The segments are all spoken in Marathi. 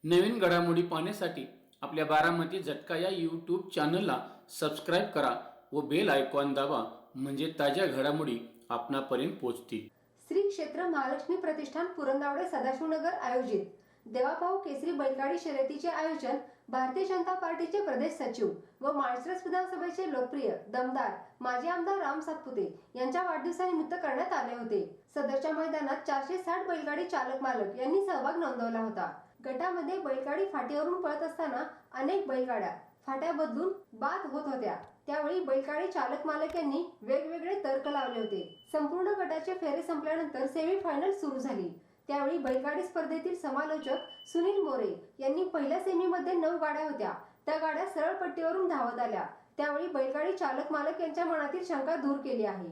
नवीन घडामोडी पाहण्यासाठी आपल्या बारामती झटका या यूट्यूब चॅनलला सबस्क्राईब करा व बेल आयकॉन दाबा, म्हणजे ताज्या घडामोडी आपणापर्यंत पोहोचतील. श्री क्षेत्र महालक्ष्मी प्रतिष्ठान पुरंदावडे सदाशिवनगर आयोजित देवाभाऊ केसरी बैलगाडी शर्यतीचे आयोजन भारतीय जनता पार्टीचे प्रदेश सचिव व माळशिरस विधानसभेचे लोकप्रिय दमदार माजी आमदार राम सातपुते यांच्या वाढदिवसानिमित्त करण्यात आले होते. सदरच्या मैदानात 460 बैलगाडी चालक मालक यांनी सहभाग नोंदवला होता. गटामध्ये बैलगाडी फाटीवरून पळत असताना अनेक बैलगाड्या फाट्या बदलून बाद होत होत्या. त्यावेळी बैलगाडी चालक मालक यांनी वेगवेगळे तर्क लावले होते. संपूर्ण गटाचे फेरे संपल्यानंतर सेमी फायनल सुरू झाली. त्यावेळी बैलगाडी स्पर्धेतील समालोचक सुनील मोरे यांनी पहिल्या सेमीमध्ये 9 गाड्या होत्या, त्या गाड्या सरळ पट्टीवरून धावत आल्या. त्यावेळी बैलगाडी चालक मालक यांच्या मनातील शंका दूर केली आहे.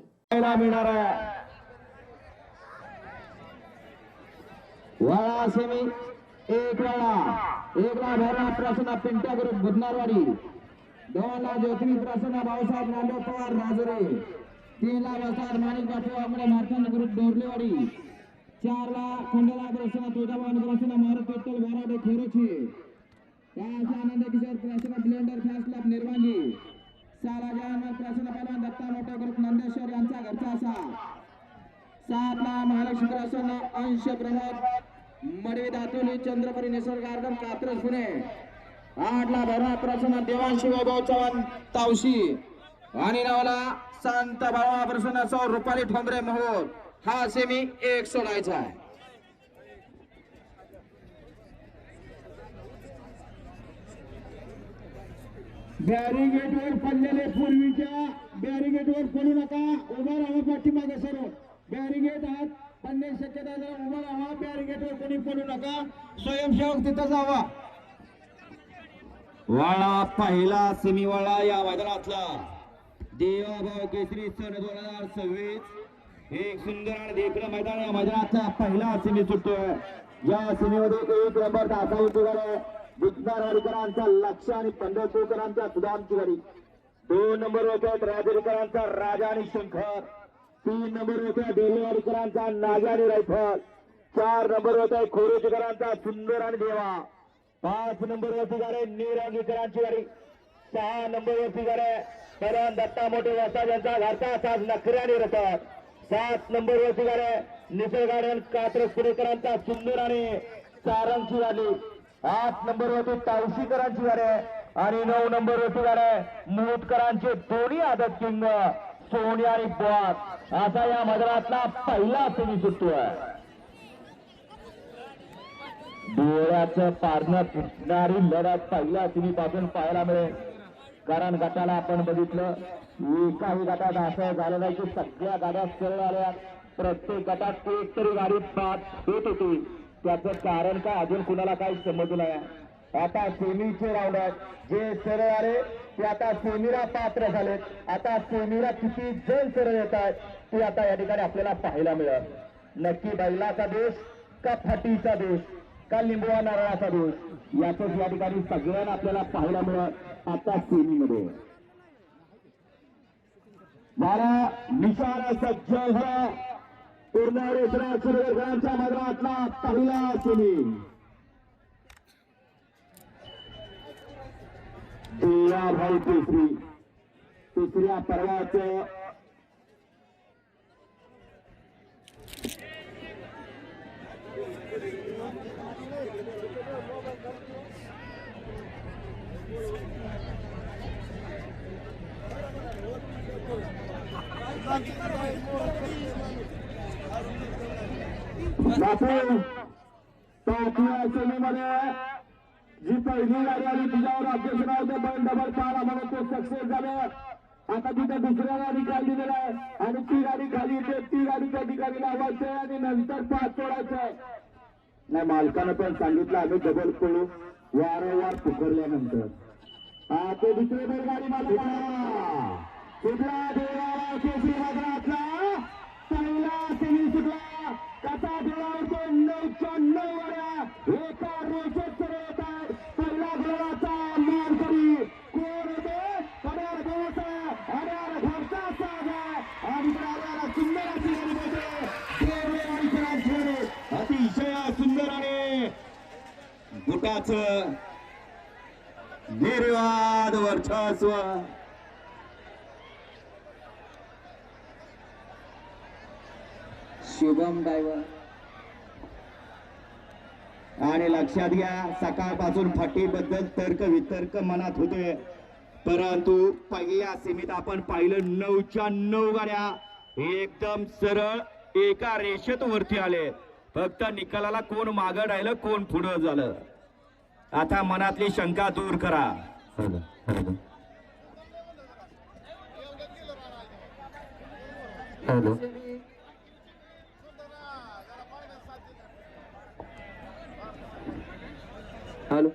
एक भरा प्रसन्न पिंट्या ग्रुप बुधनारवाडी, 2 ला ज्योतिष प्रसन्न भाऊसाहेब नांदेड पवार राजुरे, 3 ला वसाद माणिक बापू आमडे मार्तंड ग्रुप डोरलेवाडी, 4 ला खंडला प्रसन्न तुळजाभवानी प्रसन्न मारुती विठ्ठल बोराडे खेरोची, 5 ला आनंद किशोर प्रसन्न ब्लेंडर फॅस्ट क्लब निर्वांगी, 6 ला जयमान प्रसन्न पहलवान दत्ता मोठा ग्रुप नंदेश्वर यांचा घरचा असा, 7 ला महालक्ष्मी प्रसन्न अंश प्रमोद मडवी दातोली चंद्रपुरी निसर्ग गार्डन कात्रज पुणे, 8 ला भरा प्रसन्न देवांशी वैभव चव्हाण तावशी आणि 9 ला संत बाळा प्रसन्न सौ रुपाली ठोंबरे मोहोळ. हा सेमी 1 सोडायचा आहे. बॅरिगेटवर पडलेले पूर्वीच्या बॅरिगेटवर पडू नका, उभा राहा पाठीमागे सर्व. बॅरिगेट आहात पडण्याची शक्यता आहे, उभा राहा. बॅरिगेटवर कोणी पडू नका, स्वयंसेवक तिथं जावा. वाळा पहिला सेमी वाळा या मैदानातला देवाभाऊ केसरी सन 2026. एक सुंदर आणि देखणं मैदान या मैदानातला पहिला सेमी सुटतोय. या सेमीमध्ये 1 नंबर दाखवतो गाडी बुधनारवाडीकरांचा लक्ष आणि पंढरपूरकरांचा सुदामची गाडी, 2 नंबर होत्यात राजरीकरांचा राजा आणि शंकर, 3 नंबर होत्या बेलेवाडीकरांचा नागा आणि रायफल, 4 नंबर होत्या खोरेचकरांचा सुंदर आणि देवा, 5 नंबर वरती गाडी निरांगीकरांची गाडी, 6 नंबर वरती गाडी पहलवान दत्ता मोठे वसाद यांचा घरचा साज नखऱ्याने रथात, 7 नंबर वरती गाडी निसर्ग गार्डन कात्रज पुणेकरांचा सुंदर आणि सारंगची गाडी, 8 नंबर वरती तावशीकरांची गाडी आणि 9 नंबर वरती गाडी मुहूर्तकरांचे दोन्ही आदत किंग सोनी आणि बॉस. असा या मैदानातला पहिला सेमी सुटतोय. डोळ्याचं पारणं फुटणारी लढत पहिल्या सेमी पासून पाहायला मिळेल. कारण गटाला आपण बघितलं, एकाही गटात असं झालं नाही की सगळ्या गाड्या सरळ आल्या. प्रत्येक गटात एक तरी गाडी बाद होत होती. त्याचं कारण काय अजून कुणाला काही समजलं नाही. आता सेमीचे राऊंड आहेत, जे सरळ आले ते आता सेमीला पात्र झालेत. आता सेमीला किती जण सरळ येत आहेत ते आता या ठिकाणी आपल्याला पाहायला मिळेल. नक्की बैलाचा दोष का फाटीचा दोष का लिंबवा नारळाचा दोष, याच या ठिकाणी सगळ्यांना आपल्याला पाहायला मिळेल आता सेमीमध्ये. मला निशाणा सज्ज पूर्णवेळाच्या मैदानातला पहिला सेमी. देवाभाऊ केसरी तिसऱ्या पर्वाचं सेमीमध्ये जी पहिली गाडी आली तिच्यावर अध्यक्ष होते बैल डबल पाला म्हणून तो सक्सेस झाले. आता तिथे दुसऱ्या गाडी खाली दिलेला आहे आणि ती गाडी खाली येते, ती गाडी त्या ठिकाणी लावायची आणि नंतर 5 सोडायचंय. नाही, मालकानं पण सांगितलं आम्ही डबल पळू वारंवार पुकारल्यानंतर. ते दुसरी बैलगाडी मालका सुटला देवाला केसरी मैदानातला पहिला सेमी सुटला. कसा देवावरतो 9 गाड्या एका रेषेत सरळ येत आहेत. पहिला गुलाबाचा मानकरी कोण होते? अड्यार भाऊचा अड्यार घरचा साजा आणि सुंदर अशी गाडी होते देवरेवाडीकरांची. अतिशय सुंदर आणि गुटाचा संघाचं निर्वाद वर्चस्व. शुभम ड्रायव्हर. आणि लक्षात घ्या, सकाळपासून फाटीबद्दल तर्क वितर्क मनात होते, परंतु पहिल्या सीमित आपण पाहिलं 9च्या 9 गाड्या एकदम सरळ एका रेषेत वरती आले. फक्त निकालाला कोण मागं राहिलं, कोण पुढं झालं. आता मनातली शंका दूर करा. हॅलो. हॅलो.